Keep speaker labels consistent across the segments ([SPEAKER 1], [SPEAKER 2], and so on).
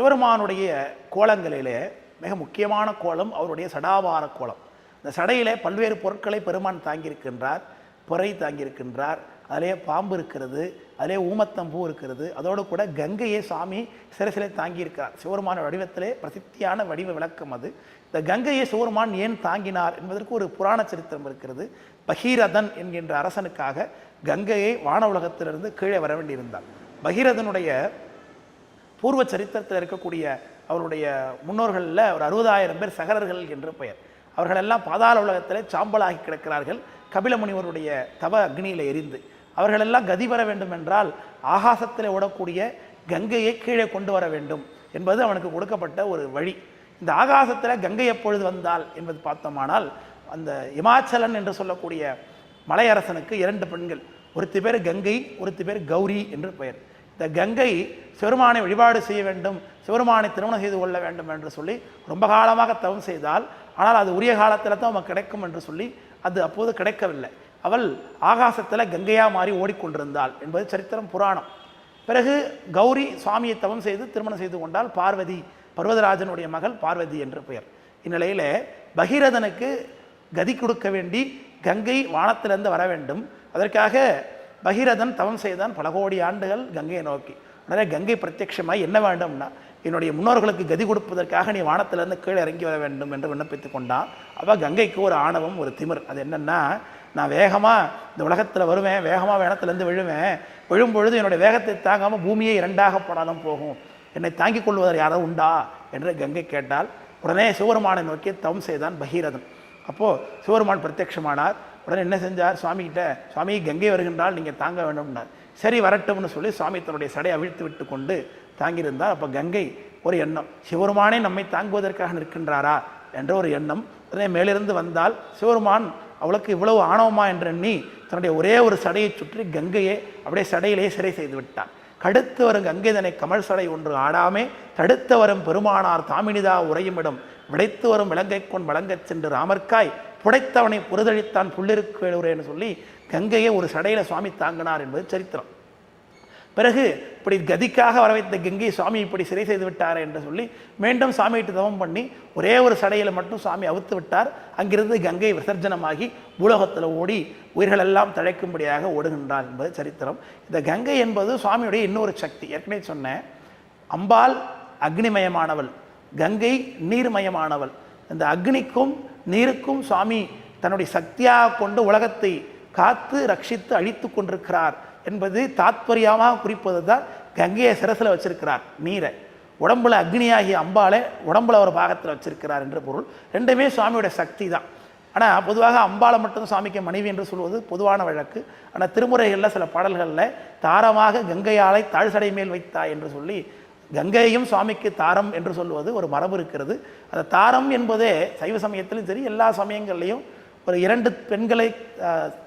[SPEAKER 1] சிவருமானுடைய கோலங்களிலே மிக முக்கியமான கோலம் அவருடைய சடாவார கோலம். இந்த சடையிலே பல்வேறு பொருட்களை பெருமான் தாங்கியிருக்கின்றார். பொறை தாங்கியிருக்கின்றார், அதிலே பாம்பு இருக்கிறது, அதிலே ஊமத்தம்பூ இருக்கிறது, அதோடு கூட கங்கையை சாமி சிரசிலே தாங்கியிருக்கிறார். சிவருமான வடிவத்திலே பிரசித்தியான வடிவ விளக்கம் அது. இந்த கங்கையை சிவருமான் ஏன் தாங்கினார் என்பதற்கு ஒரு புராண சரித்திரம் இருக்கிறது. பகீரதன் என்கின்ற அரசனுக்காக கங்கையை வான உலகத்திலிருந்து கீழே வர வேண்டியிருந்தார். பகீரதனுடைய பூர்வ சரித்திரத்தில் இருக்கக்கூடிய அவருடைய முன்னோர்களில் ஒரு 60,000 பேர் சகரர்கள் என்று பெயர். அவர்களெல்லாம் பாதாள உலகத்திலே சாம்பலாகி கிடக்கிறார்கள் கபில முனிவருடைய தவ அக்னியில் எரிந்து. அவர்களெல்லாம் கதி பெற வேண்டும் என்றால் ஆகாசத்தில் ஓடக்கூடிய கங்கையை கீழே கொண்டு வர வேண்டும் என்பது அவனுக்கு கொடுக்கப்பட்ட ஒரு வழி. இந்த ஆகாசத்தில் கங்கை எப்பொழுது வந்தால் என்பது பார்த்தோமானால், அந்த இமாச்சலன் என்று சொல்லக்கூடிய மலையரசனுக்கு 2 பெண்கள், ஒருத்தி பேர் கங்கை, ஒருத்தி பேர் கௌரி என்று பெயர். இந்த கங்கை சிவருமானை வழிபாடு செய்ய வேண்டும், சிவருமானை திருமணம் செய்து கொள்ள வேண்டும் என்று சொல்லி ரொம்ப காலமாக தவம் செய்தால், ஆனால் அது உரிய காலத்தில் தான் அவன் கிடைக்கும் என்று சொல்லி அது அப்போது கிடைக்கவில்லை. அவள் ஆகாசத்தில் கங்கையாக மாறி ஓடிக்கொண்டிருந்தாள் என்பது சரித்திரம், புராணம். பிறகு கௌரி சுவாமியை தவம் செய்து திருமணம் செய்து கொண்டால் பார்வதி, பர்வதராஜனுடைய மகள் பார்வதி என்று பெயர். இந்நிலையில் பகீரதனுக்கு கதி கொடுக்க வேண்டி கங்கை வானத்திலிருந்து வர வேண்டும். அதற்காக பகீரதன் தவம் செய்தான் பல கோடி ஆண்டுகள் கங்கையை நோக்கி. உடனே கங்கை பிரத்யட்சமாய் என்ன வேண்டும்னா, என்னுடைய முன்னோர்களுக்கு கதி கொடுப்பதற்காக நீ வானத்திலிருந்து கீழே இறங்கி வர வேண்டும் என்று விண்ணப்பித்து கொண்டான். அப்போ கங்கைக்கு ஒரு ஆணவம், ஒரு திமிர். அது என்னென்னா, நான் வேகமாக இந்த உலகத்தில் வருவேன், வேகமாக வேணத்திலேருந்து விழுவேன், விழும்பொழுது என்னுடைய வேகத்தை தாங்காமல் பூமியை 2ஆக போனாலும் போகும், என்னை தாங்கிக் கொள்வதற்கு யாரோ உண்டா என்று கங்கை கேட்டால், உடனே சிவருமானை நோக்கி தவம் செய்தான் பகீரதன். அப்போது சிவருமான் பிரத்யட்சமானார். உடனே என்ன செஞ்சார், சுவாமிகிட்ட, சுவாமி கங்கை வருகின்றால் நீங்கள் தாங்க வேண்டும்னார். சரி வரட்டும்னு சொல்லி சுவாமி தன்னுடைய சடையை அவிழ்த்து விட்டு கொண்டு தாங்கியிருந்தார். அப்போ கங்கை ஒரு எண்ணம், சிவருமானே நம்மை தாங்குவதற்காக நிற்கின்றாரா என்ற ஒரு எண்ணம். உடனே மேலிருந்து வந்தால் சிவருமான் அவளுக்கு இவ்வளவு ஆணவமா என்று எண்ணி தன்னுடைய ஒரே ஒரு சடையை சுற்றி கங்கையை அப்படியே சடையிலேயே சிறை செய்து விட்டான். கடுத்து வரும் கங்கைதனை கமல் சடை ஒன்று ஆடாமே, தடுத்து வரும் பெருமானார் தாமினிதா உறையுமிடம், விடைத்து வரும் விலங்கை கொண்டு வழங்கச் சென்று ராமர்காய் புடைத்தவனை புறதழித்தான் புள்ளிருக்கு எழுறேன்னு சொல்லி கங்கையை ஒரு சடையில் சுவாமி தாங்கினார் என்பது சரித்திரம். பிறகு இப்படி கதிக்காக வர வைத்த கங்கை சுவாமி இப்படி சிறை செய்து விட்டார் என்று சொல்லி மீண்டும் சுவாமிகிட்ட தவம் பண்ணி ஒரே ஒரு சடையில் மட்டும் சுவாமி அவுத்து விட்டார். அங்கிருந்து கங்கை விசர்ஜனமாகி பூலோகத்தில் ஓடி உயிர்களெல்லாம் தழைக்கும்படியாக ஓடுகின்றார் என்பது சரித்திரம். இந்த கங்கை என்பது சுவாமியுடைய இன்னொரு சக்தி. ஏற்கனவே சொன்னேன், அம்பாள் அக்னிமயமானவள், கங்கை நீர்மயமானவள். இந்த அக்னிக்கும் நீருக்கும் சுவாமி தன்னுடைய சக்தியாக கொண்டு உலகத்தை காத்து ரட்சித்து அழித்து கொண்டிருக்கிறார் என்பது தாத்பரியமாக குறிப்பது தான் கங்கையை சிரசில் வச்சிருக்கிறார். நீரை உடம்புல அக்னியாகிய அம்பாளை உடம்புல ஒரு பாகத்தில் வச்சிருக்கிறார் என்று பொருள். ரெண்டுமே சுவாமியோட சக்தி தான். ஆனால் பொதுவாக அம்பாளை மட்டும் சுவாமிக்கு மனைவி என்று சொல்வது பொதுவான வழக்கு. ஆனால் திருமுறைகளில் சில பாடல்களில் தாரமாக கங்கையாலை தாழ்சடை மேல் வைத்தா என்று சொல்லி கங்கையும் சுவாமிக்கு தாரம் என்று சொல்வது ஒரு மரபு இருக்கிறது. அந்த தாரம் என்பதே சைவ சமயத்திலும் சரி எல்லா சமயங்கள்லையும் ஒரு 2 பெண்களை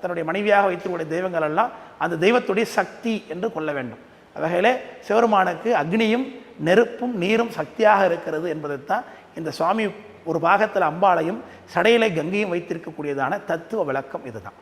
[SPEAKER 1] தன்னுடைய மனைவியாக வைத்துக்கூடிய தெய்வங்கள் எல்லாம் அந்த தெய்வத்துடைய சக்தி என்று கொள்ள வேண்டும். வகையிலே சிவருமானுக்கு அக்னியும் நெருப்பும் நீரும் சக்தியாக இருக்கிறது என்பதைத்தான் இந்த சுவாமி ஒரு பாகத்தில் அம்பாளையும் சடையிலே கங்கையும் வைத்திருக்கக்கூடியதான தத்துவ விளக்கம் இதுதான்.